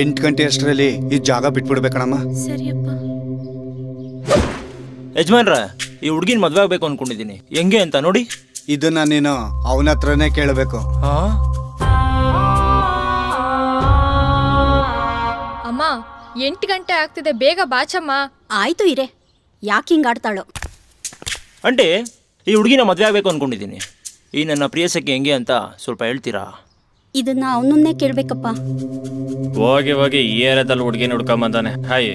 8 ಗಂಟೆ ಅಷ್ಟರಲ್ಲಿ ಈ ಜಾಗ ಬಿಟ್ಬಿಡ್ಬೇಕಣಮ್ಮ. ಸರಿಯಪ್ಪ. ಯಜಮಾನ್ರ, ಈ ಹುಡುಗಿನ ಮದ್ವೆ ಆಗ್ಬೇಕು ಅನ್ಕೊಂಡಿದ್ದೀನಿ, ಹೆಂಗೆ ಅಂತ ನೋಡಿ. ಇದನ್ನ ನೀನು ಅವನ ಹತ್ರನೇ ಕೇಳಬೇಕು. ಅಮ್ಮ 8 ಗಂಟೆ ಆಗ್ತಿದೆ, ಬೇಗ ಬಾಚಮ್ಮ. ಆಯ್ತು ಇರೇ, ಯಾಕೆ ಹಿಂಗೆ ಆಡ್ತಾಳೋ. ಅಂಟೆ, ಈ ಹುಡುಗಿನ ಮದ್ವೆ ಆಗ್ಬೇಕು ಅನ್ಕೊಂಡಿದ್ದೀನಿ, ಈ ನನ್ನ ಪ್ರಿಯಸಕ್ಕೆ ಹೆಂಗೆ ಅಂತ ಸ್ವಲ್ಪ ಹೇಳ್ತೀರಾ? ಇದನ್ನ ಅವನನ್ನೇ ಕೇಳ್ಬೇಕಪ್ಪ. ಹೋಗಿ ಹೋಗಿ ಈ ಏರಿಯಾದಲ್ಲಿ ಹುಡುಗಿನ ಹುಡ್ಕೊಂಬಂದಾನೆ. ಹಾಯ್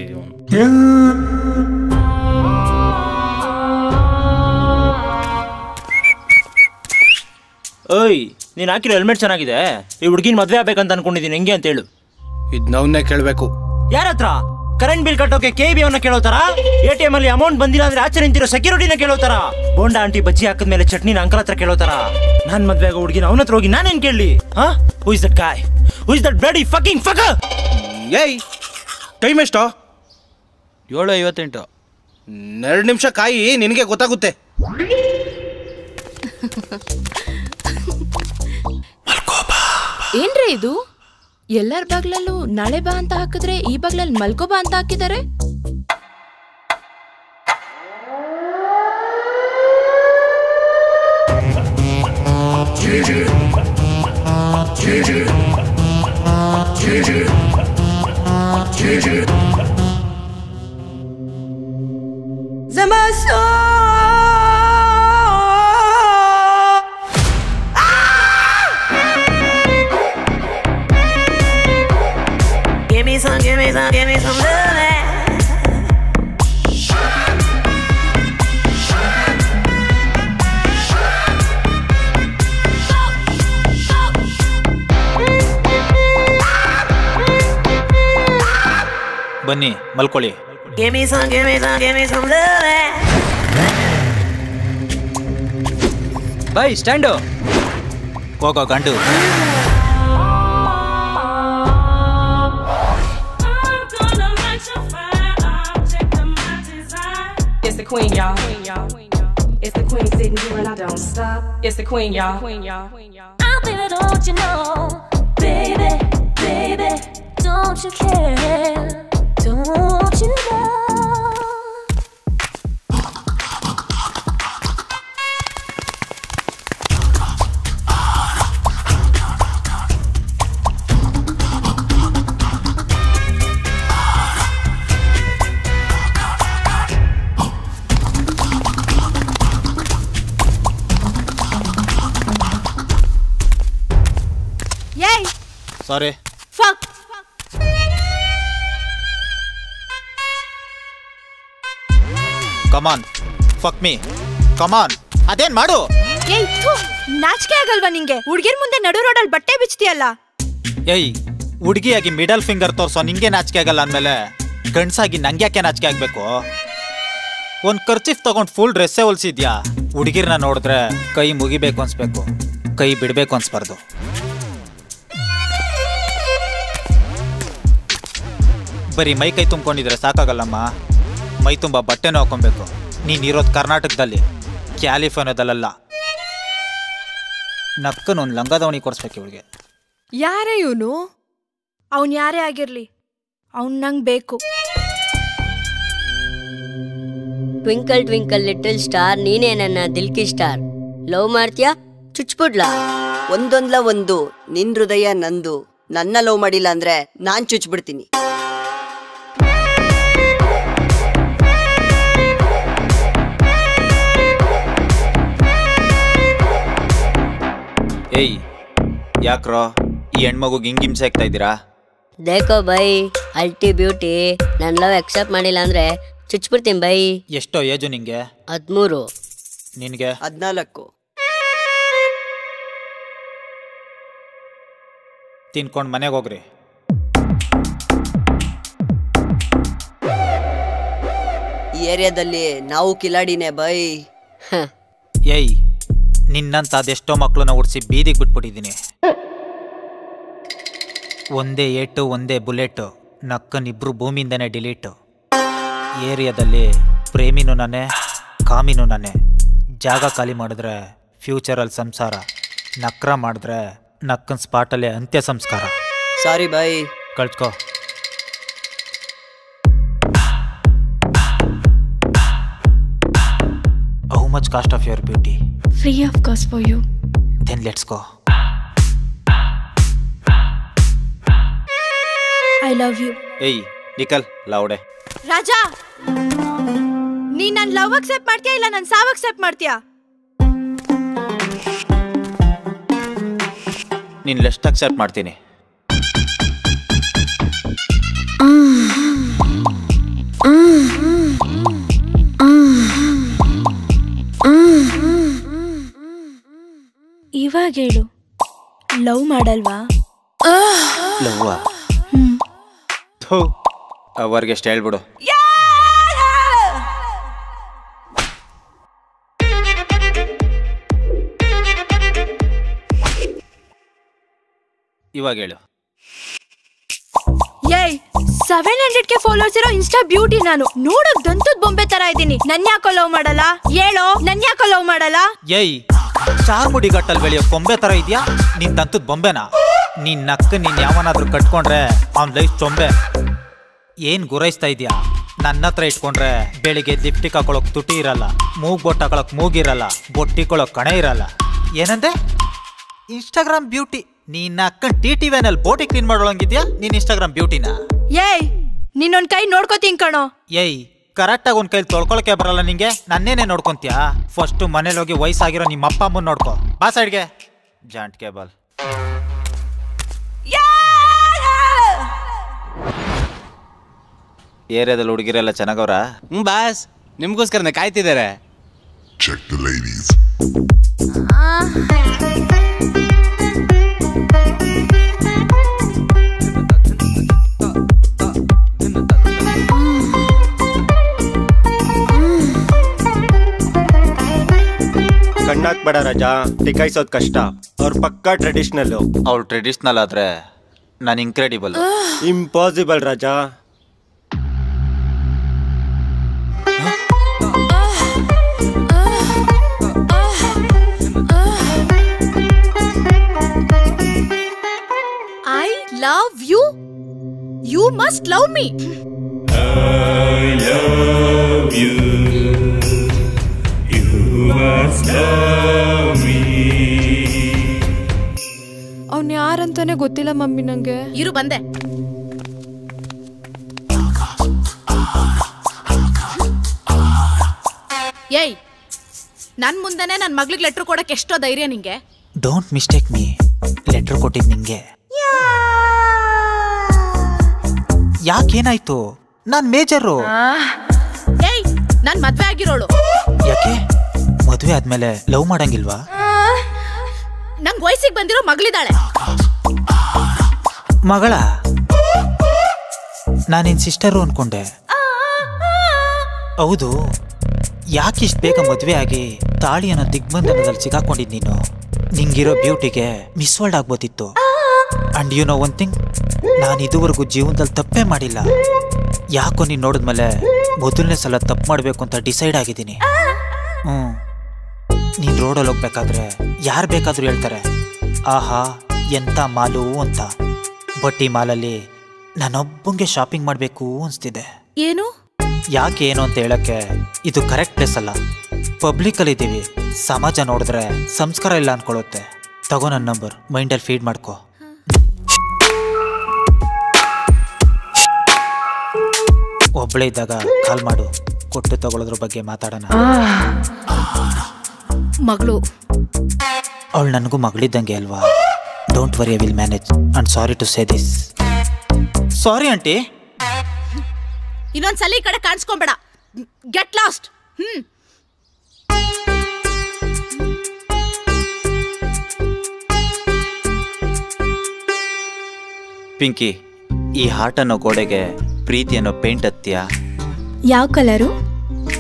ಓಯ್, ನೀನು ಹಾಕಿರೋ ಹೆಲ್ಮೆಟ್ ಚೆನ್ನಾಗಿದೆ, ಈ ಹುಡುಗಿನ ಮದ್ವೆ ಆಗ್ಬೇಕಂತ ಅನ್ಕೊಂಡಿದ್ದೀನಿ, ಹೆಂಗೆ ಅಂತ ಹೇಳು. ಇದನ್ನವನ್ನೇ ಕೇಳಬೇಕು. ಯಾರ ಹತ್ರ? ಕರೆಂಟ್ ಬಿಲ್ ಕಟ್ಟೋಕೆ KB ಅವನ್ನ ಕೇಳೋತಾರ? ATM ಅಲ್ಲಿ ಅಮೌಂಟ್ ಬಂದಿಲ್ಲ ಅಂದ್ರೆ ಆಚೆ ನಿಂತಿರೋ ಸೆಕ್ಯೂರಿಟಿನ ಕೇಳೋತಾರ? ಬೋಂಡಾ ಆಂಟಿ ಬಜ್ಜಿ ಹಾಕಿದ್ಮೇಲೆ ಚಟ್ನಿನ ಅಂಕಲ್ ಹತ್ರ ಕೇಳೋತಾರ? ನಾನ್ ಮದ್ವೆ ಆಗೋ ಹುಡುಗಿನ ಅವನ ಹತ್ರ ಹೋಗಿ ನಾನೇನ್ ಕೇಳಲಿ? Who is that guy? Who is that bloody fucking fucker? ಏಯ್, ಟೈಮ್ ಎಷ್ಟೋ? 7:58. 2 ನಿಮಿಷ ಕಾಯಿ, ನಿನಗೆ ಗೊತ್ತಾಗುತ್ತೆ. ಏನ್ರಿ ಇದು? ಎಲ್ಲರ ಬಾಗ್ಲಲ್ಲೂ ನಾಳೆ ಬಾ ಅಂತ ಹಾಕಿದ್ರೆ ಈ ಬಾಗ್ಲಲ್ಲಿ ಮಲ್ಕೋ ಬಾ ಅಂತ ಹಾಕಿದ್ದಾರೆ. Give me some love. ಬನ್ನಿ ಮಲ್ಕೊಳ್ಳಿ. Give me some love. By stand. ಹೋಗೋ ಗಂಡು. It's the queen, y'all. It's the queen sitting here and I don't stop. It's the queen, y'all. Oh, baby, don't you know? Baby, baby, don't you care? Don't you know? Sorry. Fuck. Come on, fuck me, come on. ಅದೇನ್ ಮಾಡು. ಏಯ್, ನಾಚಿಕೆ ಆಗಲ್ವಾ ನಿಂಗೆ? ಹುಡ್ಗಿರ್ ಮುಂದೆ ನಡು ರೋಡಲ್ಲಿ ಬಟ್ಟೆ ಬಿಚ್ತೀಯಲ್ಲ. ಏಯ್, ಹುಡುಗಿಯಾಗಿ ಮಿಡಲ್ ಫಿಂಗರ್ ತೋರ್ಸೋ ನಿಂಗೆ ನಾಚಿಕೆ ಆಗಲ್ಲ ಅಂದಮೇಲೆ ಗಂಡ್ಸಾಗಿ ನಂಗೆ ಯಾಕೆ ನಾಚಿಕೆ ಆಗ್ಬೇಕು? ಒಂದ್ ಕರ್ಚಿಫ್ ತಗೊಂಡ್ ಫುಲ್ ಡ್ರೆಸ್ಸೇ ಹೊಲ್ಸಿದ್ಯಾ. ಹುಡುಗಿರ್ನ ನೋಡಿದ್ರೆ ಕೈ ಮುಗಿಬೇಕು ಅನ್ಸ್ಬೇಕು, ಕೈ ಬಿಡ್ಬೇಕು ಅನ್ಸ್ಬಾರ್ದು. ಬರೀ ಮೈ ಕೈ ತುಂಬ್ಕೊಂಡಿದ್ರೆ ಸಾಕಾಗಲ್ಲಮ್ಮ, ಮೈ ತುಂಬ ಬಟ್ಟೆನೂ ಹಾಕೊಬೇಕು. ನೀನಿರೋದು ಕರ್ನಾಟಕದಲ್ಲಿ, ಕ್ಯಾಲಿಫೋರ್ನಿಯಾದಲ್ಲ. ನಕ್ಕನೊಂದು ಲಂಗದವಣಿ ಕೊಡಿಸ್ಬೇಕು ಇವಳಿಗೆ. ಯಾರೇ ಇವನು? ಅವನ್ ಯಾರೇ ಆಗಿರ್ಲಿ, ಅವ್ನ್ ನಂಗೆ ಬೇಕು. ಟ್ವಿಂಕಲ್ ಟ್ವಿಂಕಲ್ ಲಿಟಲ್ ಸ್ಟಾರ್, ನೀನೇ ನನ್ನ ದಿಲ್ಕಿ ಸ್ಟಾರ್. ಲವ್ ಮಾಡ್ತೀಯಾ? ಚುಚ್ಬಿಡ್ಲಾ? ಒಂದೊಂದ್ಲ ಒಂದು, ನಿನ್ ಹೃದಯ ನಂದು. ನನ್ನ ಲವ್ ಮಾಡಿಲ್ಲ ಅಂದ್ರೆ ನಾನ್ ಚುಚ್ಬಿಡ್ತೀನಿ. ಏಯ್, ಯಾಕ್ರೋ ಈ ಹೆಣ್ಮಗುಗೆ ಹಿಂಗೆ ಹಿಂಸೆ ಆಗ್ತಾ ಇದ್ದೀರಾ? ದೇಖೋ ಬೈ, ಅಲ್ಟಿ ಬ್ಯೂಟಿ, ನನ್ನ ಲವ್ ಅಕ್ಸೆಪ್ಟ್ ಮಾಡಿಲ್ಲ ಅಂದ್ರೆ ಚುಚ್ಬಿಡ್ತೀನಿ ಬೈ. ಎಷ್ಟೋ ಏಜು ನಿಂಗೆ? 13. ನಿನಗೆ? 14. ತಿನ್ಕೊಂಡು ಮನೆಗೆ ಹೋಗ್ರಿ. ಈ ಏರಿಯಾದಲ್ಲಿ ನಾವು ಕಿಲಾಡಿನೇ ಬೈ. ಏಯ್, ನಿನ್ನಂತ ಅದೆಷ್ಟೋ ಮಕ್ಕಳನ್ನ ಉಡ್ಸಿ ಬೀದಿಗೆ ಬಿಟ್ಬಿಟ್ಟಿದ್ದೀನಿ. ಒಂದೇ ಏಟು ಒಂದೇ ಬುಲೆಟು, ನಕ್ಕನಿಬ್ರು ಭೂಮಿಯಿಂದನೇ ಡಿಲೀಟು. ಏರಿಯಾದಲ್ಲಿ ಪ್ರೇಮಿನೂ ನಾನೇ, ಕಾಮಿನೂ ನಾನೇ. ಜಾಗ ಖಾಲಿ ಮಾಡಿದ್ರೆ ಫ್ಯೂಚರಲ್ಲಿ ಸಂಸಾರ, ನಕ್ರ ಮಾಡಿದ್ರೆ ನಕ್ಕನ ಸ್ಪಾಟಲ್ಲೇ ಅಂತ್ಯ ಸಂಸ್ಕಾರ. ಸಾರಿ ಬೈ, ಕಳ್ಸ್ಕೋ. How much cost of your beauty? Free of cost for you. Then let's go. I love you. ಏಯ್ ನಿಕಲ್ ಲೌಡೆ. ರಾಜಾ, ನೀನ್ ನನ್ ಲವ್ ಅಕ್ಸೆಪ್ಟ್ ಮಾಡ್ತೀಯಾ ಇಲ್ಲ ನನ್ ಸಾವ್ ಅಕ್ಸೆಪ್ಟ್ ಮಾಡ್ತೀಯಾ? ನೀನ್ ಲೆಸ್ಟ್ ಅಕ್ಸೆಪ್ಟ್ ಮಾಡ್ತೀನಿ. ಇವಾಗ ಹೇಳು, ಲವ್ ಮಾಡಲ್ವಾ? ಲವ್ವ ಅವ್ರಿಗೆ ಎಷ್ಟು ಹೇಳ್ಬಿಡು. ಇವಾಗ ಹೇಳು. ಏಯ್ 700K ಫಾಲೋವರ್ಸ್ ಇರೋ ಇನ್ಸ್ಟಾ ಬ್ಯೂಟಿ ನಾನು. ನೋಡಕ್ ದಂತದ್ ಬೊಂಬೆ ತರ ಇದ್ದೀನಿ. ನನ್ ಯಾಕೋ ಲವ್ ಮಾಡಲ್ಲ? ಹೇಳೋ, ನನ್ ಯಾಕೋ ಲವ್ ಮಾಡಲ್ಲ? ಏಯ್ ಚಾರ್ಮುಡಿ ಗಟ್ಟಲ್ ಬೆಳೆಯೋ ಕೊಂಬೆ ತರ ಇದ್ಯಾ? ನಿನ್ ದಂತದ್ ಬೊಂಬೆನಾ? ನಿನ್ ನಕ್ಕ ನಿನ್ ಯಾವನಾದ್ರೂ ಕಟ್ಕೊಂಡ್ರೆ ಅವ್ನ್ ಲೈಫ್ ಚೊಂಬೆ. ಏನ್ ಗುರೈಸ್ತಾ ಇದ್ಯಾ? ನನ್ನ ಹತ್ರ ಇಟ್ಕೊಂಡ್ರೆ ಬೆಳಿಗ್ಗೆ ಲಿಪ್ಟಿಕ್ ಹಾಕೊಳಕ್ ತುಟಿ ಇರಲ್ಲ, ಮೂಗ್ ಬೊಟ್ಟು ಹಾಕೊಳಕ್ ಮೂಗಿರಲ್ಲ, ಬೊಟ್ಟಿಕೊಳಕ್ ಕಣೆ ಇರಲ್ಲ. ಏನಂದೆ? Instagram beauty. ನೀನ್ ಅಕ್ಕನ್ TTVನಲ್ಲಿ ಬೋಟಿ ಕ್ಲೀನ್ ಮಾಡೋಳಂಗಿದ್ಯಾ ನೀನ್ ಇನ್ಸ್ಟಾಗ್ರಾಮ್ ಬ್ಯೂಟಿನ? ಏಯ್ ನಿನ್ನೊಂದ್ ಕೈ ನೋಡ್ಕೋತೀನಿ ಕಣೋ. ಏಯ್ ಕರೆಕ್ಟಾಗಿ ಒಂದ್ ಕೈಲಿ ತೊಳ್ಕೊಳಕ್ಕೆ ಬರಲ್ಲ ನಿಂಗೆ? ನನ್ನೇನೆ ನೋಡ್ಕೊಂತೀಯಾ? ಫಸ್ಟ್ ಮನೇಲಿ ಹೋಗಿ ವಯಸ್ಸಾಗಿರೋ ನಿಮ್ಮ ಅಪ್ಪ ಅಮ್ಮನ್ ನೋಡ್ಕೊ. ಬಾ ಸೈಡ್ಗೆ ಜಾಂಟ್ ಕೇಬಲ್. ಏರಿಯಾದಲ್ಲಿ ಹುಡುಗಿರೆಲ್ಲ ಚೆನ್ನಾಗವ್ರ? ಬಾಸ್, ನಿಮ್ಗೋಸ್ಕರನೇ ಕಾಯ್ತಿದ್ದಾರೆ. ಕಣ್ಣಾಕ್ಬೇಡ ರಾಜಾ, ಟಿಕಾಯಿಸೋದ್ ಕಷ್ಟ. ಅವ್ರ ಪಕ್ಕಾ ಟ್ರೆಡಿಷನಲ್. ಅವ್ಳು ಟ್ರೆಡಿಷನಲ್ ಆದ್ರೆ ನಾನು incredible. Impossible Raja. I love you. You must love me. I love you. You must love me. ಅವ್ನು ಯಾರಂತಾನೆ ಗೊತ್ತಿಲ್ಲ ಮಮ್ಮಿ ನಂಗೆ. ಇರು ಬಂದೆ. ಏಯ್ ನನ್ ಮುಂದೆನೆ ನನ್ ಮಗ್ಳಿಗೆ ಲೆಟ್ರ್ ಕೊಡಕ್ಕೆ ಎಷ್ಟೋ ಧೈರ್ಯ ನಿಂಗೆ? Don't mistake me. ಲೆಟರ್ ಕೊಟ್ಟಿದ್ ನಿಂಗೆ. ಯಾಕೇನಾಯ್ತು? ನಾನ್ ಮೇಜರು. ಏಯ್ ನಾನ್ ಮದ್ವೆ ಆಗಿರೋಳು. ಯಾಕೆ ಮದ್ವೆ ಆದ್ಮೇಲೆ ಲವ್ ಮಾಡಂಗಿಲ್ವಾ? ನಂಗ್ ವಯಸ್ಸಿಗೆ ಬಂದಿರೋ ಮಗಳಿದ್ದಾಳೆ. ಮಗಳ? ನಾನಿನ್ ಸಿಸ್ಟರು ಅನ್ಕೊಂಡೆ. ಹೌದು, ಯಾಕಿಷ್ಟು ಬೇಗ ಮದ್ವೆ ಆಗಿ ತಾಳಿ ಅನ್ನೋ ದಿಗ್ಬಂಧನದಲ್ಲಿ ಸಿಗಾಕೊಂಡಿದ್ ನೀನು? ನಿಂಗಿರೋ ಬ್ಯೂಟಿಗೆ ಮಿಸ್ ವರ್ಲ್ಡ್ ಆಗ್ಬೋದಿತ್ತು. And you know one thing, ನಾನು ಇದುವರೆಗೂ ಜೀವನದಲ್ಲಿ ತಪ್ಪೇ ಮಾಡಿಲ್ಲ. ಯಾಕೋ ನೀನು ನೋಡಿದ್ಮೇಲೆ ಮೊದಲನೇ ಸಲ ತಪ್ಪು ಮಾಡಬೇಕು ಅಂತ ಡಿಸೈಡ್ ಆಗಿದ್ದೀನಿ. ನೀನು ರೋಡಲ್ಲಿ ಹೋಗ್ಬೇಕಾದ್ರೆ ಯಾರು ಬೇಕಾದರೂ ಹೇಳ್ತಾರೆ, ಆಹಾ ಎಂಥ ಮಾಲು ಅಂತ. ಬಟ್ ಈ ಮಾಲಲ್ಲಿ ನಾನೊಬ್ಬಂಗೆ ಶಾಪಿಂಗ್ ಮಾಡಬೇಕು ಅನಿಸ್ತಿದೆ. ಏನು? ಯಾಕೆ ಏನು ಅಂತ ಹೇಳಕ್ಕೆ ಇದು ಕರೆಕ್ಟ್ ಪ್ಲೇಸ್ ಅಲ್ಲ. ಪಬ್ಲಿಕಲ್ಲಿ ಇದ್ದೀವಿ, ಸಮಾಜ ನೋಡಿದ್ರೆ ಸಂಸ್ಕಾರ ಇಲ್ಲ ಅನ್ಕೊಳ್ಳುತ್ತೆ. ತಗೋ ನನ್ನ ನಂಬರ್, ಮೈಂಡಲ್ಲಿ ಫೀಡ್ ಮಾಡ್ಕೋ. ಒಬ್ಬಳೇ ಇದ್ದಾಗ ಕಾಲ್ ಮಾಡು, ಕೊಟ್ಟು ತಗೊಳ್ಳೋದ್ರ ಬಗ್ಗೆ ಮಾತಾಡೋಣ. ಮಗಳು ಅವಳು ನನಗೂ ಮಗಳಿದ್ದಂಗೆ ಅಲ್ವಾ? Don't worry, I will manage. And sorry to say this. Sorry aunty. ಇನ್ನೊಂದ್ಸಲ ಈ ಕಡೆ ಕಾಣಿಸ್ಕೊಂಬೇಡ. Get lost. ಪಿಂಕಿ, ಈ ಹಾರ್ಟ್ ಅನ್ನೋ ಗೋಡೆಗೆ ಪ್ರೀತಿ ಅನ್ನೋ ಪೇಂಟ್ ಹತ್ತೀಯಾ? ಯಾವ ಕಲರು?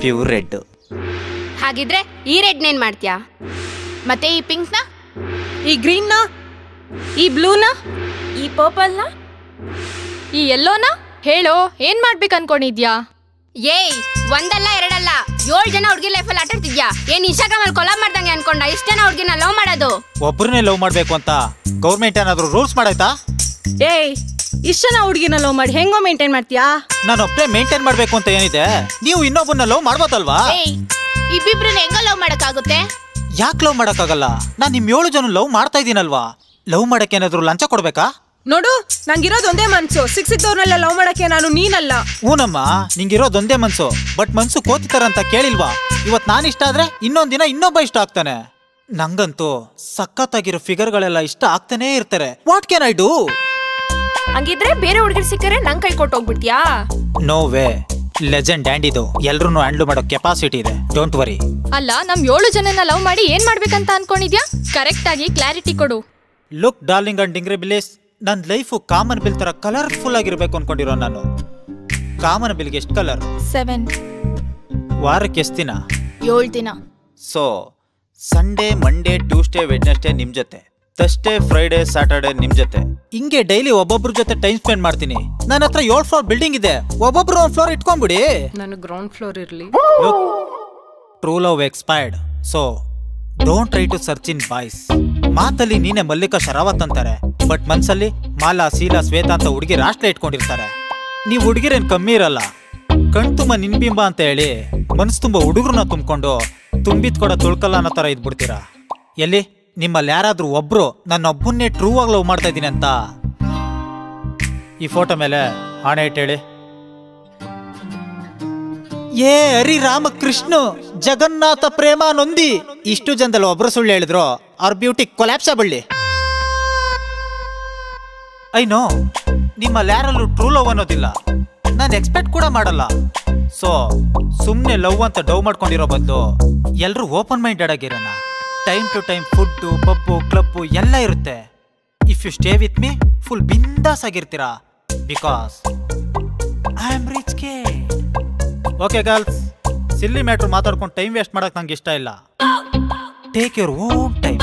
Pure red. ಹಾಗಿದ್ರೆ ಈ ರೆಡ್ ನೇನ್ ಮಾಡ್ತೀಯಾ? ಮತ್ತೆ ಈ ಪಿಂಕ್ನ, ಈ ಗ್ರೀನ್ನ, ಈ ಬ್ಲೂನ, ಈ ಪರ್ಪಲ್ನ, ಈ ಯೆಲ್ಲೋನ? ಹೇಳೋ, ಏನ್ ಮಾಡ್ಬೇಕು ಅನ್ಕೊಂಡಿದ್ಯಾ? ಏಯ್ ಒಂದಲ್ಲ ಎರಡಲ್ಲ 7 ಜನ ಹುಡುಗಿ ಲೈಫಲ್ಲಿ ಆಟಾಡ್ತಿದ್ಯಾ? ಏನ್ ಇನ್ಸ್ಟಾಗ್ರಾಮ್ ಅಲ್ಲಿ ಕೊಲಾಬ್ ಮಾಡ್ದಂಗೆ ಅನ್ಕೊಂಡ ಇಷ್ಟ ಜನ ಹುಡುಗಿನ ಲವ್ ಮಾಡೋದು? ಒಬ್ಬರನ್ನೇ ಲವ್ ಮಾಡ್ಬೇಕು ಅಂತ ಗೌರ್ಮೆಂಟ್ ಏನಾದ್ರು ರೂಲ್ಸ್ ಮಾಡಾಯ್ತಾ? ಏಯ್ ಇಷ್ಟ ಜನ ಹುಡುಗಿನ ಲವ್ ಮಾಡಿ ಹೆಂಗೋ ಮೇಂಟೈನ್ ಮಾಡ್ತೀಯಾ? ನಾನು ಒಬ್ಬನೇ ಮೇಂಟೈನ್ ಮಾಡ್ಬೇಕು ಅಂತ ಏನಿದೆ? ನೀವು ಇನ್ನೊಬ್ಬನ ಲವ್ ಮಾಡ್ಬೋದಲ್ವಾ? ಇಬ್ಬಿಬ್ರನ್ನ ಹೆಂಗ ಲವ್ ಮಾಡಕ್ಕಾಗುತ್ತೆ? ಯಾಕೆ ಲವ್ ಮಾಡಕ್ಕಾಗಲ್ಲ? ನಾನು ನಿಮ್ 7 ಜನ ಲವ್ ಮಾಡ್ತಾ ಇದೀನಲ್ವಾ? ಲವ್ ಮಾಡಕ್ಕೆ ಏನಾದ್ರು ಲಂಚ ಕೊಡ್ಬೇಕಾ? ನೋಡು, ನಂಗಿರೋದು ಒಂದೇ ಮನ್ಸು. ಸಿಕ್ಸಿದ್ದವ್ರನ್ನೆಲ್ಲ ಲವ್ ಮಾಡಕ್ಕೆ ನಾನು ನೀನಲ್ಲ. ಹೂನಮ್ಮ, ನಿಂಗಿರೋದು ಒಂದೇ ಮನ್ಸು. ಬಟ್ ಮನ್ಸು ಕೋತಿತಾರಂತ ಕೇಳಿಲ್ವಾ? ಇವತ್ ನಾನು ಇಷ್ಟ ಆದ್ರೆ ಇನ್ನೊಂದ್ ದಿನ ಇನ್ನೊಬ್ಬ ಇಷ್ಟ ಆಗ್ತಾನೆ. ನಂಗಂತೂ ಸಖತ್ತಾಗಿರೋ ಫಿಗರ್ಗಳೆಲ್ಲ ಇಷ್ಟ ಆಗ್ತಾನೆ ಇರ್ತಾರೆ. What can I do? ಹಂಗಿದ್ರೆ ಬೇರೆ ಹುಡುಗರು ಸಿಕ್ಕರೆ ನಂಗೆ ಕೈ ಕೊಟ್ಟು ಹೋಗ್ಬಿಡ್ತೀಯಾ? No way. ಲೆಜೆಂಡ್ ಡ್ಯಾಂಡಿದು ಎಲ್ರೂ ಹ್ಯಾಂಡ್ಲ್ ಮಾಡೋ ಕೆಪಾಸಿಟಿ ಇದೆ. Don't worry. ಅಲ್ಲ, ನಮ್ 7 ಜನನ ಲವ್ ಮಾಡಿ ಏನ್ ಮಾಡ್ಬೇಕಂತ ಅನ್ಕೊಂಡಿದ್ಯಾ? ಕರೆಕ್ಟ್ ಆಗಿ ಕ್ಲಾರಿಟಿ ಕೊಡು. ಲುಕ್ ಡಾರ್ಲಿಂಗ್ ಅಂಡ್ ಡಿಂಗ್ರಿ ಬಿಲೇಸ್, ನನ್ನ ಲೈಫು ಕಾಮನ್ ಬಿಲ್ ತರ ಕಲರ್ಫುಲ್ ಆಗಿರ್ಬೇಕು ಅನ್ಕೊಂಡಿರೋ ನಾನು. ಕಾಮನ್ ಬಿಲ್ಗೆ ಎಷ್ಟು ಕಲರ್? 7. ವಾರಕ್ಕೆ ಎಷ್ಟು ದಿನ? 7 ದಿನ. So Sunday, Monday, Tuesday, Wednesday ನಿಮ್ ಜೊತೆ, ಥರ್ಸ್ಡೇ, ಫ್ರೈಡೇ, ಸ್ಯಾಟರ್ಡೇ ನಿಮ್ ಜೊತೆ. ಹಿಂಗೆ ಡೈಲಿ ಒಬ್ಬೊಬ್ರ ಜೊತೆ ಟೈಮ್ ಸ್ಪೆಂಡ್ ಮಾಡ್ತೀನಿ. ನನ್ನ ಹತ್ರ 7 ಫ್ಲೋರ್ ಬಿಲ್ಡಿಂಗ್ ಇದೆ. ಒಬ್ಬೊಬ್ರು 1 ಫ್ಲೋರ್ ಇಟ್ಕೊಂಡ್ಬಿಡಿ. ನಾನು ಗ್ರೌಂಡ್ ಫ್ಲೋರ್ ಇರ್ಲಿ. True love expired. So don't try to search in boys. ಮಾತಲ್ಲಿ ನೀನೆ ಮಲ್ಲಿಕಾ ಶರಾವತ್ ಅಂತಾರೆ, ಬಟ್ ಮನ್ಸಲ್ಲಿ ಮಾಲಾ, ಸೀಲಾ, ಶ್ವೇತಾ ಅಂತ ಹುಡುಗಿ ರಾಷ್ಟ್ರ ಇಟ್ಕೊಂಡಿರ್ತಾರೆ. ನೀವು ಹುಡುಗಿರೇನ್ ಕಮ್ಮಿ ಇರಲ್ಲ. ಕಣ್ ತುಂಬ ನಿನ್ಬಿಂಬ ಅಂತ ಹೇಳಿ ಮನ್ಸು ತುಂಬ ಹುಡುಗರನ್ನ ತುಂಬಿಕೊಂಡು ತುಂಬಿದ್ ಕೂಡ ತುಳ್ಕಲ್ಲ ಅನ್ನೋ ತರ ಇದ್ಬಿಡ್ತೀರಾ. ಎಲ್ಲಿ ನಿಮ್ಮಲ್ಲಿ ಯಾರಾದ್ರೂ ಒಬ್ರು ನನ್ನೊಬ್ಬನ್ನೇ ಟ್ರೂ ಆಗಿ ಲವ್ ಮಾಡ್ತಾ ಇದ್ದೀನಿ ಅಂತ ಈ ಫೋಟೋ ಮೇಲೆ ಆಣೆ ಇಟ್ಟು ಹೇಳಿ. ಏ ಹರಿ ರಾಮಕೃಷ್ಣ ಜಗನ್ನಾಥ ಪ್ರೇಮ ನೊಂದಿ. ಇಷ್ಟು ಜನದಲ್ಲಿ ಒಬ್ರು ಸುಳ್ಳು ಹೇಳಿದ್ರು ಅವ್ರ ಬ್ಯೂಟಿ ಕೊಲ್ಯಾಪ್ಸ್ ಆಗ್ಬಿಡ್ಲಿ. ಐ ನೋ ನಿಮ್ಮಲ್ಲಿ ಯಾರಲ್ಲೂ ಟ್ರೂ ಲವ್ ಅನ್ನೋದಿಲ್ಲ. ನಾನು ಎಕ್ಸ್ಪೆಕ್ಟ್ ಕೂಡ ಮಾಡಲ್ಲ. ಸೊ ಸುಮ್ಮನೆ ಲವ್ ಅಂತ ಡವ್ ಮಾಡ್ಕೊಂಡಿರೋ ಬದಲು ಎಲ್ಲರೂ ಓಪನ್ ಮೈಂಡೆಡ್ ಆಗಿರೋಣ. Time to time food, pub, club ಎಲ್ಲ ಇರುತ್ತೆ. If you stay with me full ಬಿಂದಾಸ್ ಆಗಿರ್ತೀರಾ. ಬಿಕಾಸ್ ಐ ಆಮ್ ರಿಚ್ ಕೆ. ಓಕೆ ಗರ್ಲ್ಸ್, ಸಿಲ್ಲಿ ಮ್ಯಾಟ್ರ್ ಮಾತಾಡ್ಕೊಂಡು ಟೈಮ್ ವೇಸ್ಟ್ ಮಾಡಕ್ ನಂಗೆ ಇಷ್ಟ ಇಲ್ಲ. Take your own time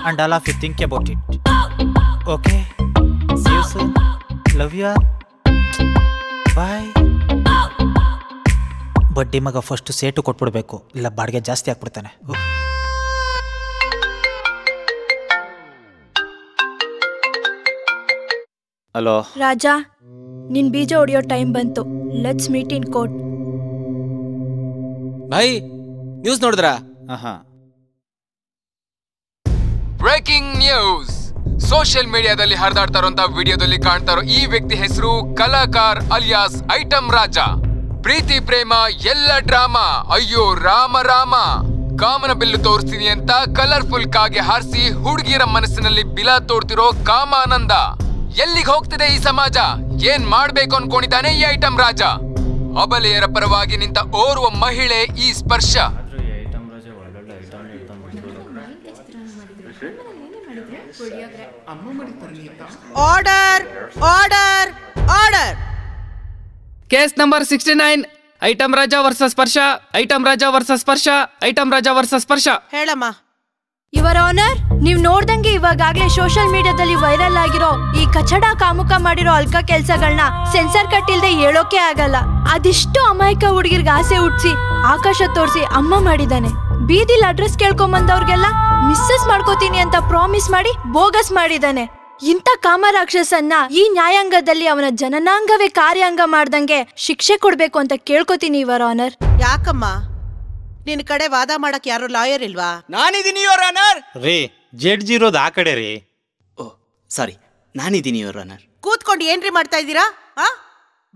and all of you think about it. Okay, see you soon. Love you. Bye. ಬಡ್ಡಿ ಮಗ ಫಸ್ಟ್ ಸೇಟು ಕೊಟ್ಬಿಡ್ಬೇಕು, ಇಲ್ಲ ಬಾಡಿಗೆ ಜಾಸ್ತಿ ಆಗ್ಬಿಡ್ತಾನೆ. ಹಲೋ ರಾಜಾ, ನಿನ್ ಬೀಜ ಹೊಡಿಯೋ ಟೈಮ್ ಬಂತು. Let's meet in court. ಭಾಯ್ ನ್ಯೂಸ್ ನೋಡಿದ್ರಾ? Breaking news. ಸೋಷಿಯಲ್ ಮೀಡಿಯಾದಲ್ಲಿ ಹರಿದಾಡ್ತಾ ಇರುವಂತ ವಿಡಿಯೋದಲ್ಲಿ ಕಾಣ್ತಾ ಇರೋ ಈ ವ್ಯಕ್ತಿ ಹೆಸರು ಕಲಾಕಾರ್ ಅಲಿಯಾಸ್ ಐಟಮ್ ರಾಜ. ಪ್ರೀತಿ ಪ್ರೇಮ ಎಲ್ಲ ಡ್ರಾಮಾ, ಅಯ್ಯೋ ರಾಮ ರಾಮ. ಕಾಮನ ಬಿಲ್ಲು ತೋರಿಸ್ತೀನಿ ಅಂತ ಕಲರ್ಫುಲ್ ಕಾಗೆ ಹಾರಿಸಿ ಹುಡುಗಿಯರ ಮನಸ್ಸಿನಲ್ಲಿ ಬಿಲ ತೋಡ್ತಿರೋ ಕಾಮಾನಂದ. ಎಲ್ಲಿಗೆ ಹೋಗ್ತಿದೆ ಈ ಸಮಾಜ? ಏನ್ ಮಾಡ್ಬೇಕು ಅನ್ಕೊಂಡಿದ್ದಾನೆ ಈ ಐಟಮ್ ರಾಜ? ಅಬಲೆಯರ ಪರವಾಗಿ ನಿಂತ ಓರ್ವ ಮಹಿಳೆ ಈ Sparsha. Order order order. Case number 69, item Raja versus Sparsha, item Raja versus Sparsha, item Raja versus Sparsha. ಹೇಳಮ್ಮ. ಯುವರ್ ಆನರ್, ನೀವ್ ನೋಡ್ದಂಗೆ ಇವಾಗಲೇ ಸೋಷಿಯಲ್ ಮೀಡಿಯಾದಲ್ಲಿ ವೈರಲ್ ಆಗಿರೋ ಈ ಕಚಡ ಕಾಮುಕ ಮಾಡಿರೋ ಅಲ್ಕ ಕೆಲ್ಸಗಳನ್ನ ಸೆನ್ಸರ್ ಕಟ್ಟಿಲ್ದೆ ಹೇಳೋಕೆ ಆಗಲ್ಲ. ಅದಿಷ್ಟು ಅಮಾಯಕ ಹುಡುಗಿರ್ಗೆ ಆಸೆ ಹುಟ್ಸಿ ಆಕಾಶ ತೋರಿಸಿ ಅಮ್ಮ ಮಾಡಿದಾನೆ. ಬೀದಿಲ್ ಅಡ್ರೆಸ್ ಕೇಳ್ಕೊಂಬಂದವ್ರಿಗೆಲ್ಲ ಮಿಸ್ಸಸ್ ಮಾಡ್ಕೋತೀನಿ ಅಂತ ಪ್ರಾಮಿಸ್ ಮಾಡಿ ಬೋಗಸ್ ಮಾಡಿದಾನೆ. ಇಂಥ ಕಾಮರಾಕ್ಷಸನ್ನ ಈ ನ್ಯಾಯಾಂಗದಲ್ಲಿ ಅವನ ಜನನಾಂಗವೇ ಕಾರ್ಯಾಂಗ ಮಾಡ್ದಂಗೆ ಶಿಕ್ಷೆ ಕೊಡ್ಬೇಕು ಅಂತ ಕೇಳ್ಕೊತೀನಿ ಯುವರ್ ಆನರ್. ಯಾಕಮ್ಮ, ನಿನ್ ಕಡೆ ವಾದ ಮಾಡಕ್ ಯಾರು ಲಾಯರ್ ಇಲ್ವಾ? ನಾನಿದ್ದೀನಿ ಯುವರ್ ಆನರ್. ರೀ ಜಡ್ಜ್ ಇರೋದು ಆ ಕಡೆ ರೀ. ಓ ಸಾರಿ, ನಾನಿದ್ದೀನಿ ಯುವರ್ ಆನರ್. ಕೂತ್ಕೊಂಡು ಏನ್ರಿ ಮಾಡ್ತಾ ಇದ್ದೀರಾ?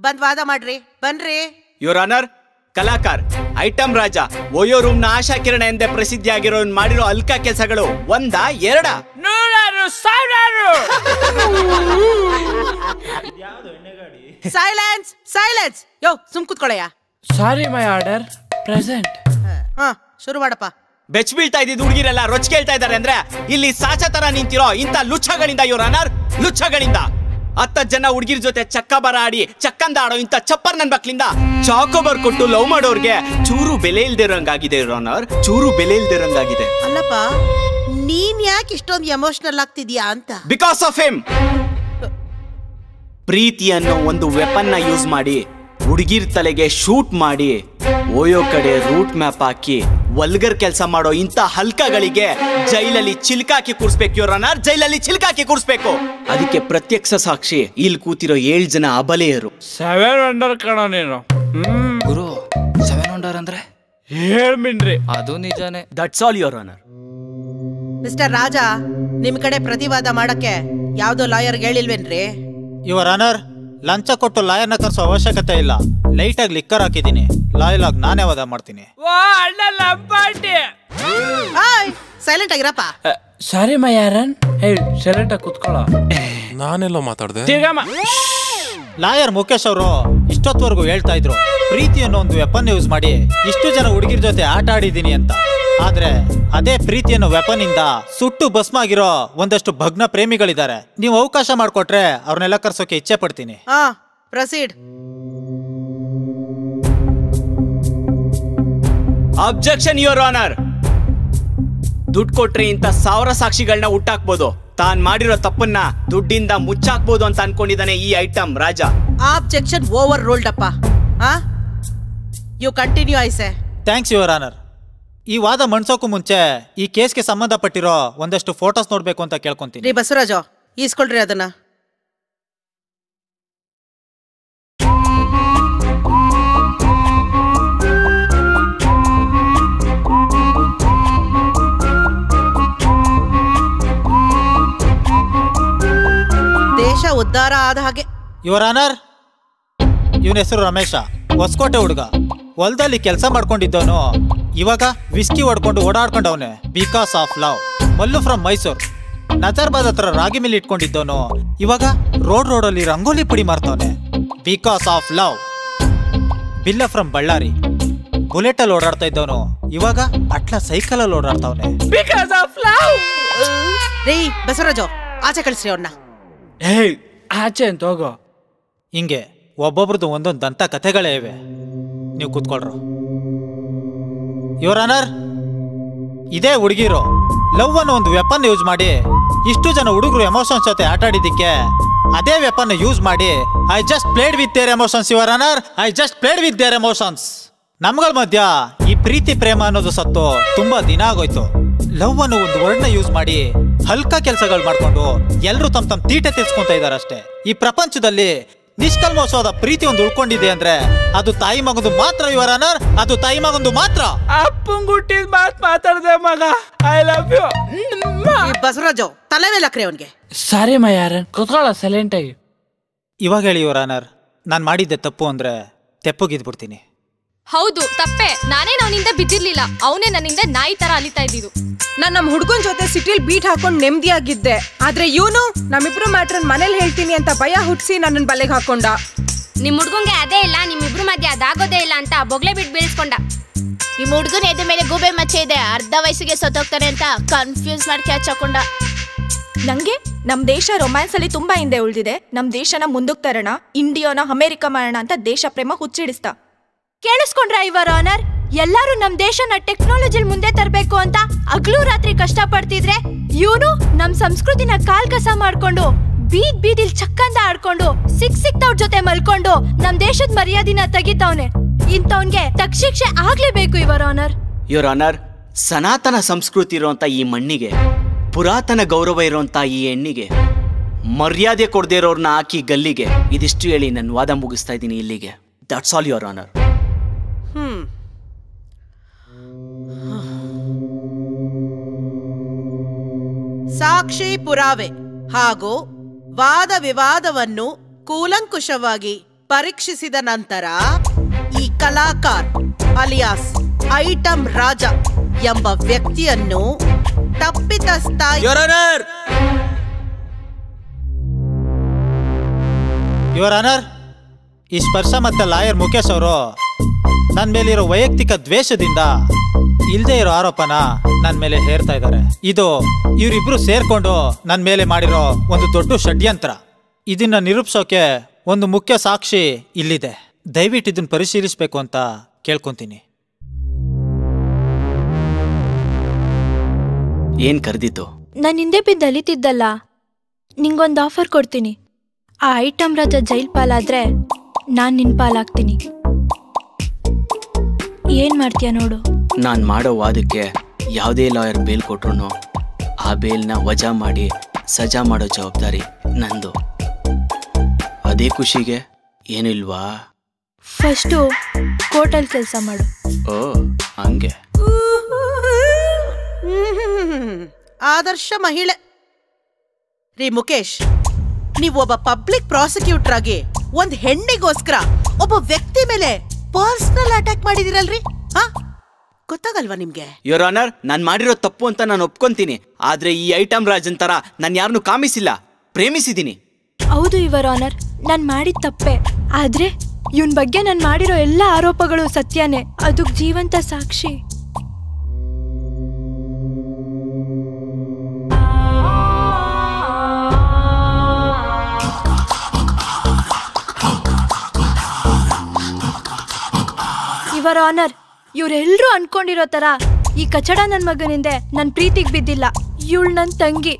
ಬಂದ್ ವಾದ ಮಾಡ್ರಿ, ಬನ್ರಿ. ಯುವರ್ ಆನರ್, ಕಲಾಕಾರ್ ಐಟಮ್ ರಾಜ ಓಯೋ ರೂಮ್ ನ ಆಶಾ ಕಿರಣ ಎಂದೇ ಪ್ರಸಿದ್ಧಿಯಾಗಿರೋ ಮಾಡಿರೋ ಅಲ್ಕ ಕೆಲಸಗಳು 1, 2, 100, 1000. Silence silence. ಯೋ ಸುಮ್ ಕೂತ್ಕೊಳ್ಳಯ್ಯ. ಸಾರಿ ಮೈ ಆರ್ಡರ್ ಪ್ರೆಸೆಂಟ್. ಶುರು ಮಾಡಪ್ಪ. ಬೆಚ್ ಬೀಳ್ತಾ ಇದ್ದಿದ್ದು ಹುಡುಗಿರೆಲ್ಲ ರೊಚ್ ಕೇಳ್ತಾ ಇದ್ದಾರೆ ಅಂದ್ರೆ ಇಲ್ಲಿ ಸಾಚ ತರ ನಿಂತಿರೋ ಇಂಥ ಲುಚ್ಚಗಳಿಂದ ಯುವರ್ ಆನರ್, ಲುಚ್ಚಗಳಿಂದ. 10 ಜನ ಹುಡುಗಿರ್ ಜೊತೆ ಚಕ್ಕ ಬರ ಆಡಿ ಚಕ್ಕಂದ ಆಡೋ ಇಂಥ ಚಪ್ಪರ್ ನನ್ ಮಕ್ಳಿಂದ ಚಾಕೋಬರ್ ಕೊಟ್ಟು ಲವ್ ಮಾಡೋರ್ಗೆ ಚೂರು ಬೆಲೆ ಇಲ್ದಿರಂಗಾಗಿದೆ ಯುವರ್ ಆನರ್, ಚೂರು ಬೆಲೆ ಇಲ್ದಿರಂಗಾಗಿದೆ. ಅಲ್ಲಪ್ಪ, ನೀನ್ ಯಾಕೆ ಇಷ್ಟೊಂದು ಎಮೋಷನಲ್ ಆಗ್ತಿದ್ಯಾ ಅಂತ? Because of him. ಪ್ರೀತಿ ಅನ್ನೋ ಒಂದು ವೆಪನ್ ನ ಯೂಸ್ ಮಾಡಿ ಹುಡುಗಿರ್ ತಲೆಗೆ ಶೂಟ್ ಮಾಡಿ ಓಯೋ ಕಡೆ ರೂಟ್ ಮ್ಯಾಪ್ ಹಾಕಿ ವಲ್ಗರ್ ಕೆಲಸ ಮಾಡೋ ಇಂಥ ಹಲ್ಕಗಳಿಗೆ ಜೈಲಲ್ಲಿ ಚಿಲ್ಕಾಕಿ ಕೂರಿಸ್ಬೇಕು ಯುವರ್ ಆನರ್, ಜೈಲಲ್ಲಿ ಚಿಲ್ಕಾಕಿ ಕೂರಿಸ್ಬೇಕು. ಅದಕ್ಕೆ ಪ್ರತ್ಯಕ್ಷ ಸಾಕ್ಷಿ ಇಲ್ಲಿ ಕೂತಿರೋ 7 ಜನ ಅಬಲೆಯರು. 7 ವಂಡರ್ ಕಣ ನೀನು. ಗುರು 7 ವಂಡರ್ ಅಂದ್ರೆ ಹೇಳ್ಮಿನ್ರಿ. ಅದು ನಿಜಾನೇ. That's all your honour. Mister Raja, ನಿಮ್ ಕಡೆ ಪ್ರತಿವಾದ ಮಾಡಕ್ಕೆ ಯಾವ್ದೋ ಲಾಯರ್ ಹೇಳಿಲ್ವೇನ್ರಿ? ಯುವರ್ ಆನರ್, ಲಂಚ ಕೊಟ್ಟು ಲಾಯರ್ನ ಕರ್ಸೋ ಅವಶ್ಯಕತೆ ಇಲ್ಲ. ಲೈಟ್ ಆಗಿ ಲಿಕ್ಕರ್ ಹಾಕಿದ್ದೀನಿ, ಲಾಯಲ್ ಆಗಿ ನಾನೇ ವಾದ ಮಾಡ್ತೀನಿ. ಸೈಲೆಂಟ್ ಆಗಿರಪ್ಪ. ಸಾರಿ ಮಯಾರನ್, ಹೇಳಿ ಸೈಲೆಂಟ್ ಆಗಿ ಕುತ್ಕೊಳ್ಳ. ನಾನೆಲ್ಲೋ ಮಾತಾಡ್ದೆ. ಲಾಯರ್ ಮುಖೇಶ್ ಅವರು ಇಷ್ಟೊತ್ತವರೆಗೂ ಹೇಳ್ತಾ ಇದ್ರು ಪ್ರೀತಿ ಅನ್ನೋ ಒಂದು ವೆಪನ್ ಯೂಸ್ ಮಾಡಿ ಇಷ್ಟು ಜನ ಹುಡುಗಿರ ಜೊತೆ ಆಟ ಆಡಿದ್ದೀನಿ ಅಂತ. ಆದ್ರೆ ಅದೇ ಪ್ರೀತಿ ಅನ್ನೋ ವೆಪನ್ ಇಂದ ಸುಟ್ಟು ಭಸ್ಮ ಆಗಿರೋ ಒಂದಷ್ಟು ಭಗ್ನ ಪ್ರೇಮಿಗಳಿದ್ದಾರೆ. ನೀವು ಅವಕಾಶ ಮಾಡಿಕೊಟ್ರೆ ಅವ್ರನ್ನೆಲ್ಲ ಕರ್ಸೋಕೆ ಇಚ್ಛೆ ಪಡ್ತೀನಿ. ಪ್ರೊಸೀಡ್. Objection your honour. ದುಡ್ಡು ಕೊಟ್ರೆ ಇಂಥ 1000 ಸಾಕ್ಷಿಗಳನ್ನ ಹುಟ್ಟಾಕ್ಬೋದು. ತಾನ್ ಮಾಡಿರೋ ತಪ್ಪನ್ನ ದುಡ್ಡಿಂದ ಮುಚ್ಚಾಕ್ಬೋದು ಅಂತ ಅನ್ಕೊಂಡಿದ್ದಾನೆ ಈ item Raja. Objection overruled ಅಪ್ಪ. ಯು ಕಂಟಿನ್ಯೂ ಐಸೆ. Thanks your honour. ಈ ವಾದ ಮಣ್ಸೋಕು ಮುಂಚೆ ಈ ಕೇಸ್ಗೆ ಸಂಬಂಧಪಟ್ಟಿರೋ ಒಂದಷ್ಟು ಫೋಟೋಸ್ ನೋಡ್ಬೇಕು ಅಂತ ಕೇಳ್ಕೊಂತೀನಿ. ರೀ ಬಸವರಾಜು, ಈಸ್ಕೊಳ್ರಿ ಅದನ್ನ. ದೇಶ ಉದ್ಧಾರ ಆದ ಹಾಗೆ. ಯುವರ್ ಆನರ್, ಇವನ ಹೆಸರು ರಮೇಶ, ಹೊಸಕೋಟೆ ಹುಡುಗ. ಹೊಲದಲ್ಲಿ ಕೆಲಸ ಮಾಡ್ಕೊಂಡಿದ್ದವನು ಇವಾಗ ವಿಸ್ಕಿ ಹೊಡ್ಕೊಂಡು ಓಡಾಡ್ಕೊಂಡವನೆ because of love. Mallu from Mysuru. Nazarbad ಹತ್ರ ರಾಗಿ ಮಿಲ್ ಇಟ್ಕೊಂಡಿದ್ದವನು ಇವಾಗ ರೋಡಲ್ಲಿ ರಂಗೋಲಿ ಪುಡಿ ಮಾರ್ತವನೆ because of love. Billa from Ballari. Bullet ಅಲ್ಲಿ ಓಡಾಡ್ತಾ ಇದ್ದವನು ಇವಾಗ ಅಟ್ಲ ಸೈಕಲ್ ಅಲ್ಲಿ ಓಡಾಡ್ತಾವನೆ ಬಿಕಾಸ್ ಆಫ್ ಲವ್. ರೀ ಬಸವರಾಜು, ಆಚೆ ಕಳಿಸ್ರಿ ಅವ್ರನ್ನ. ಆಚೆ ಅಂತ ಹೋಗೋ. ಹಿಂಗೆ ಒಬ್ಬೊಬ್ರದ್ದು ಒಂದೊಂದು ದಂತ ಕಥೆಗಳೇ ಇವೆ. ನೀವು ಕೂತ್ಕೊಳ್ರು. ಯುವರ್ ಆನರ್, ಇದೇ ಹುಡುಗಿರು ಲವ್ ಅನ್ನೋ ಒಂದು ವೆಪನ್ ಯೂಸ್ ಮಾಡಿ ಇಷ್ಟು ಜನ ಹುಡುಗರು ಎಮೋಷನ್ಸ್ ಜೊತೆ ಆಟ ಆಡಿದ್ದಕ್ಕೆ ಅದೇ ವೆಪನ್ ಯೂಸ್ ಮಾಡಿ I just played with their emotions your honour. I just played with their emotions. ನಮ್ಗಳ ಮಧ್ಯ ಈ ಪ್ರೀತಿ ಪ್ರೇಮ ಅನ್ನೋದು ಸತ್ತು ತುಂಬಾ ದಿನ ಆಗೋಯ್ತು. ಲವ್ ಅನ್ನೋ ಒಂದು ವರ್ಡ್ನ ಯೂಸ್ ಮಾಡಿ ಹಲ್ಕ ಕೆಲಸಗಳು ಮಾಡ್ಕೊಂಡು ಎಲ್ರು ತಮ್ಮ ತೀಟೆ ತಿರ್ಸ್ಕೊಂತ ಇದಾರೆ ಅಷ್ಟೇ. ಈ ಪ್ರಪಂಚದಲ್ಲಿ ನಿಷ್ಕಲ್ಮೋಸವಾದ ಪ್ರೀತಿ ಒಂದು ಉಳ್ಕೊಂಡಿದೆ ಅಂದ್ರೆ ಅದು ತಾಯಿ ಮಗಂದು ಮಾತ್ರ ಯುವರ್ ಆನರ್. ಅದು ತಾಯಿ ಮಗಂದು ಮಾತ್ರ. ಅಪ್ಪಂಗುಟ್ಟಿದ ಮಾತ್ ಮಾತಾಡ್ದೆ ಮಗ. I love you. ಬಸವರಾಜು, ತಲೆ ಮೇಲೆ ಹಾಕ್ರಿ ಅವನ್ಗೆ. ಸಾರಿ ಮಯಾರನ್, ಕುತ್ಕೊಳ್ಳ ಸೈಲೆಂಟ್ ಆಗಿ. ಇವಾಗ ಹೇಳಿ ಯುವರ್ ಆನರ್, ನಾನ್ ಮಾಡಿದ್ದೆ ತಪ್ಪು ಅಂದ್ರೆ ತೆಪ್ಪಗಿದ್ಬಿಡ್ತೀನಿ. ಹೌದು, ತಪ್ಪೆ. ನಾನೇ ಅವನಿಂದ ಬಿದ್ದಿರ್ಲಿಲ್ಲ, ಅವನೇ ನನ್ನಿಂದ ನಾಯಿ ತರ ಅಲಿತಾ ಇದ್ದಿದ್ದು. ನಾನ್ ನಮ್ ಹುಡ್ಗನ್ ಜೊತೆ ಸಿಟಿಲ್ ಬೀಟ್ ಹಾಕೊಂಡ್ ನೆಮ್ಮದಿಯಾಗಿದ್ದೆ. ಆದ್ರೆ ಇವನು ನಮ್ಮಿಬ್ರು ಮ್ಯಾಟ್ರನ್ ಮನೇಲಿ ಹೇಳ್ತೀನಿ ಅಂತ ಭಯ ಹುಟ್ಸಿ ನನ್ನ ಬಲೆಗೆ ಹಾಕೊಂಡ. ನಿಮ್ ಹುಡ್ಗಂಗೆ ಅದೇ ಇಲ್ಲ, ನಿಮ್ಮಿಬ್ರು ಮಧ್ಯೆ ಅದಾಗೋದೇ ಇಲ್ಲ ಅಂತ ಬೊಗ್ಲೆ ಬಿಟ್ಟು ಬೀಳ್ಸ್ಕೊಂಡ. ನಿಮ್ ಹುಡ್ಗನ ಎದೆ ಮೇಲೆ ಗೂಬೆ ಮಚ್ಚೆ ಇದೆ, ಅರ್ಧ ವಯಸ್ಸಿಗೆ ಸತ್ತೋಗ್ತಾನೆ ಅಂತ ಕನ್ಫ್ಯೂಸ್ ಮಾಡಿ ಕ್ಯಾಚ್ ಹಾಕೊಂಡ. ನಂಗೆ ನಮ್ ದೇಶ ರೊಮ್ಯಾನ್ಸ್ ಅಲ್ಲಿ ತುಂಬಾ ಹಿಂದೆ ಉಳಿದಿದೆ. ನಮ್ ದೇಶನ ಮುಂದಕ್ಕೆ ತರೋಣ, ಇಂಡಿಯಾನ ಅಮೆರಿಕ ಮಾಡೋಣ ಅಂತ ದೇಶ ಪ್ರೇಮ ಹುಚ್ಚಿಡಿಸ್ತ. ಕೇಳಿಸ್ಕೊಂಡ್ರ ಯುವರ್ ಆನರ್? ಎಲ್ಲಾರು ನಮ್ ದೇಶನ ಟೆಕ್ನಾಲಜಿಲ್ ಮುಂದೆ ತರಬೇಕು ಅಂತ ಹಗಲು ರಾತ್ರಿ ಕಷ್ಟ ಪಡ್ತಿದ್ರೆ ಇವನು ನಮ್ ಸಂಸ್ಕೃತಿನ ಕಾಲ್ ಕಸ ಮಾಡ್ಕೊಂಡು ಬೀದಿಲ್ ಚಕ್ಕಂದ ಆಡ್ಕೊಂಡು ಸಿಕ್ತವ್ರ ಜೊತೆ ಮಲ್ಕೊಂಡು ನಮ್ ದೇಶದ ಮರ್ಯಾದಿನ ತೆಗಿತಾವ್ನೆ. ಇಂಥವ್ನ್ಗೆ ತಕ್ಕ ಶಿಕ್ಷೆ ಆಗ್ಲೇಬೇಕು ಯುವರ್ ಆನರ್. ಯುವರ್ ಆನರ್, ಸನಾತನ ಸಂಸ್ಕೃತಿ ಇರುವಂತ ಈ ಮಣ್ಣಿಗೆ, ಪುರಾತನ ಗೌರವ ಇರುವಂತ ಈ ಹೆಣ್ಣಿಗೆ ಮರ್ಯಾದೆ ಕೊಡದೇ ಇರೋರ್ನ ಹಾಕಿ ಗಲ್ಲಿಗೆ. ಇದಿಷ್ಟು ಹೇಳಿ ನನ್ನ ವಾದ ಮುಗಿಸ್ತಾ ಇದ್ದೀನಿ ಇಲ್ಲಿಗೆ. That's all your honour. ಸಾಕ್ಷಿ ಪುರಾವೆ ಹಾಗೂ ವಾದ ವಿವಾದವನ್ನು ಕೂಲಂಕುಷವಾಗಿ ಪರೀಕ್ಷಿಸಿದ ನಂತರ ಈ ಕಲಾಕಾರ್ ಅಲಿಯಾಸ್ ಐಟಮ್ ರಾಜ ಎಂಬ ವ್ಯಕ್ತಿಯನ್ನು ತಪ್ಪಿತಸ್ಥ ಯುವರ್ ಆನರ್, ಈ ಸ್ಪರ್ಶ ಮತ್ತೆ ಲಾಯರ್ ಮುಖೇಶ್ ಅವರು ನನ್ನ ಮೇಲಿರೋ ವೈಯಕ್ತಿಕ ದ್ವೇಷದಿಂದ ಇಲ್ದೇ ಇರೋ ಆರೋಪನ ನನ್ನ ಮೇಲೆ ಹೇರ್ತಾ ಇದ್ದಾರೆ. ಇದು ಇವರಿಬ್ರು ಸೇರ್ಕೊಂಡು ನನ್ನ ಮೇಲೆ ಮಾಡಿರೋ ಒಂದು ದೊಡ್ಡ ಷಡ್ಯಂತ್ರ. ಇದನ್ನ ನಿರೂಪಿಸೋಕೆ ಒಂದು ಮುಖ್ಯ ಸಾಕ್ಷಿ ಇಲ್ಲಿದೆ. ದಯವಿಟ್ಟು ಇದನ್ನ ಪರಿಶೀಲಿಸಬೇಕು ಅಂತ ಕೇಳ್ಕೊಂತೀನಿ. ಏನ್ ಕರೆದಿತ್ತು? ನಾನು ಹಿಂದೆ ಬಿದ್ದು ಅಲಿತಿದ್ದಲ್ಲ, ನಿಂಗೊಂದು ಆಫರ್ ಕೊಡ್ತೀನಿ. ಆ ಐಟಮ್ ರಾಜ ಜೈಲ್ ಪಾಲಾದ್ರೆ ನಾನು ನಿನ್ ಪಾಲಾಗ್ತೀನಿ. ಏನ್ ಮಾಡ್ತೀಯ ನೋಡು. ನಾನು ಮಾಡೋ ವಾದಕ್ಕೆ ಯಾವುದೇ ಲಾಯರ್ ಬೇಲ್ ಕೊಟ್ರು ಆ ಬೇಲ್ನ ವಜಾ ಮಾಡಿ ಸಜಾ ಮಾಡೋ ಜವಾಬ್ದಾರಿ ನಂದು. ಅದೇ ಖುಷಿಗೆ ಏನಿಲ್ವಾ? ಫಸ್ಟು ಕೋರ್ಟಲ್ಲಿ ಕೆಲಸ ಮಾಡು. ಓ ಹಂಗೆ. ಆದರ್ಶ ಮಹಿಳೆ ರೀ ಮುಖೇಶ್, ನೀವು ಒಬ್ಬ ಪಬ್ಲಿಕ್ ಪ್ರಾಸಿಕ್ಯೂಟರ್ ಆಗಿ ಒಂದ್ ಹೆಣ್ಣಿಗೋಸ್ಕರ ಒಬ್ಬ ವ್ಯಕ್ತಿ ಮೇಲೆ ಪರ್ಸನಲ್ ಅಟ್ಯಾಕ್ ಮಾಡಿದಿರಲ್ರಿ, ಹಾ ಗೊತ್ತಾಗಲ್ವಾ ನಿಮ್ಗೆ? ಯುವರ್ ಆನರ್, ನಾನ್ ಮಾಡಿರೋ ತಪ್ಪು ಅಂತ ನಾನು ಒಪ್ಕೊಂತೀನಿ. ಆದ್ರೆ ಈ ಐಟಮ್ ರಾಜನ್ ತರ ನಾನು ಯಾರನ್ನೂ ಕಾಮಿಸಿಲ್ಲ, ಪ್ರೇಮಿಸಿದ್ದೀನಿ. ಹೌದು ಯುವರ್ ಆನರ್, ನಾನು ಮಾಡಿದ ತಪ್ಪೆ. ಆದ್ರೆ ಇವನ್ ಬಗ್ಗೆ ನಾನು ಮಾಡಿರೋ ಎಲ್ಲ ಆರೋಪಗಳು ಸತ್ಯನೇ. ಅದಕ್ಕೆ ಜೀವಂತ ಸಾಕ್ಷಿ. ಯುವರ್ ಆನರ್, ಇವರೆಲ್ಲರೂ ಅನ್ಕೊಂಡಿರೋ ತರ ಈ ಕಚಡ ನನ್ನ ಮಗನಿಂದೆ ನನ್ನ ಪ್ರೀತಿಗೆ ಬಿದ್ದಿಲ್ಲ. ಇವಳು ನನ್ನ ತಂಗಿ.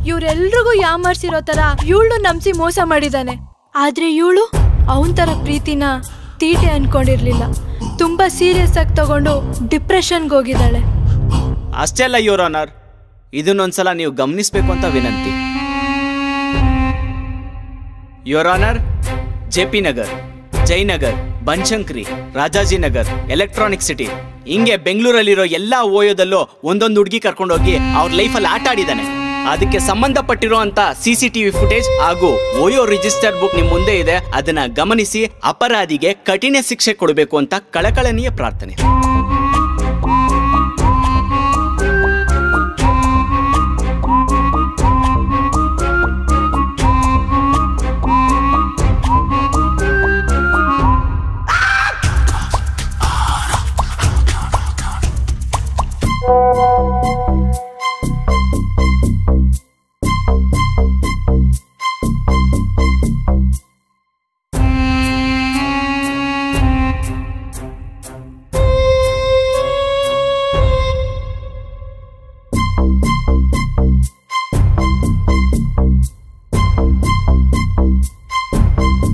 ಇವರೆಲ್ರಿಗೂ ಯಾಮಾರ್ಸಿರೋ ತರ ಇವಳು ನಂಬಿಸಿ ಮೋಸ ಮಾಡಿದಾನೆ. ಆದ್ರೆ ಇವಳು ಅವನ ತರ ಪ್ರೀತಿನ ತೀಟೆ ಅನ್ಕೊಂಡಿರ್ಲಿಲ್ಲ. ತುಂಬಾ ಸೀರಿಯಸ್ ಆಗಿ ತಗೊಂಡು ಡಿಪ್ರೆಷನ್ಗೆ ಹೋಗಿದ್ದಾಳೆ. ಅಷ್ಟೇ ಅಲ್ಲ ಯುವರ್ ಆನರ್, ಇದನ್ನೊಂದ್ಸಲ ನೀವು ಗಮನಿಸಬೇಕು ಅಂತ ವಿನಂತಿ. Your honour, JP Nagar, Jayanagar, Banashankari, Rajajinagar, electronic city, ಹಿಂಗೆ ಬೆಂಗಳೂರಲ್ಲಿರೋ ಎಲ್ಲಾ ಓಯೋದಲ್ಲೂ ಒಂದೊಂದು ಹುಡುಗಿ ಕರ್ಕೊಂಡೋಗಿ ಅವ್ರ ಲೈಫಲ್ಲಿ ಆಟ ಆಡಿದ್ದಾನೆ. ಅದಕ್ಕೆ ಸಂಬಂಧಪಟ್ಟಿರೋ ಅಂತ CCTV ಫುಟೇಜ್ ಹಾಗೂ ಓಯೋ ರಿಜಿಸ್ಟರ್ ಬುಕ್ ನಿಮ್ ಮುಂದೆ ಇದೆ. ಅದನ್ನ ಗಮನಿಸಿ ಅಪರಾಧಿಗೆ ಕಠಿಣ ಶಿಕ್ಷೆ ಕೊಡಬೇಕು ಅಂತ ಕಳಕಳನೀಯ ಪ್ರಾರ್ಥನೆ.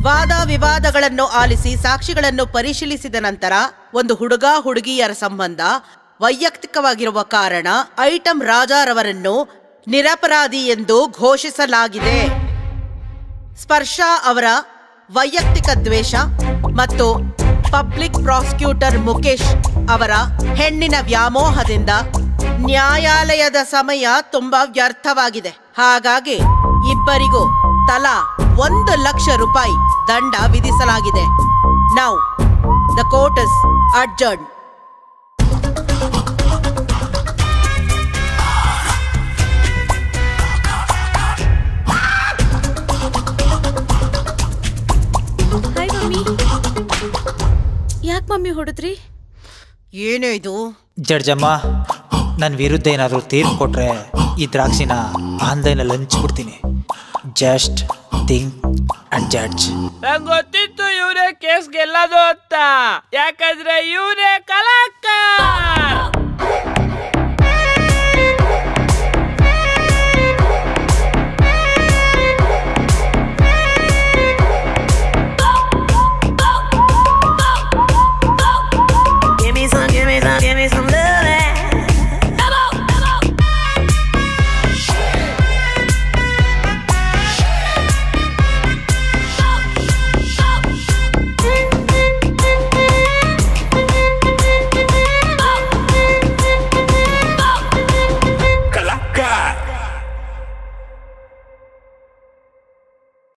ವಾದ ವಿವಾದಗಳನ್ನು ಆಲಿಸಿ ಸಾಕ್ಷಿಗಳನ್ನು ಪರಿಶೀಲಿಸಿದ ನಂತರ ಒಂದು ಹುಡುಗ ಹುಡುಗಿಯರ ಸಂಬಂಧ ವೈಯಕ್ತಿಕವಾಗಿರುವ ಕಾರಣ ಐಟಮ್ ರಾಜಾರವರನ್ನು ನಿರಪರಾಧಿ ಎಂದು ಘೋಷಿಸಲಾಗಿದೆ. ಸ್ಪರ್ಶ ಅವರ ವೈಯಕ್ತಿಕ ದ್ವೇಷ ಮತ್ತು ಪಬ್ಲಿಕ್ ಪ್ರಾಸಿಕ್ಯೂಟರ್ ಮುಖೇಶ್ ಅವರ ಹೆಣ್ಣಿನ ವ್ಯಾಮೋಹದಿಂದ ನ್ಯಾಯಾಲಯದ ಸಮಯ ತುಂಬಾ ವ್ಯರ್ಥವಾಗಿದೆ. ಹಾಗಾಗಿ ಇಬ್ಬರಿಗೂ ತಲಾ 1,00,000 ರೂಪಾಯಿ ದಂಡ ವಿಧಿಸಲಾಗಿದೆ. Now the court is adjourned. Hi mummy. ಯಾಕೆ ಮಮ್ಮಿ ಹೊಡೆದ್ರಿ? ಏನೇ ಇದು? ಜಡ್ಜಮ್ಮ, ನನ್ನ ವಿರುದ್ಧ ಏನಾದರೂ ತೀರ್ಪು ಕೊಟ್ರೆ ಈ ದ್ರಾಕ್ಷಿನ ಆನ್ಲೈನಲ್ಲಿ ಹಂಚ್ಬಿಡ್ತೀನಿ. Just think and judge. ನಂಗೆ ಗೊತ್ತಿತ್ತು ಇವರೇ ಕೇಸ್ ಗೆಲ್ಲೋದು ಅಂತ, ಯಾಕಂದ್ರೆ ಇವರೇ ಕಲಾಕಾರ.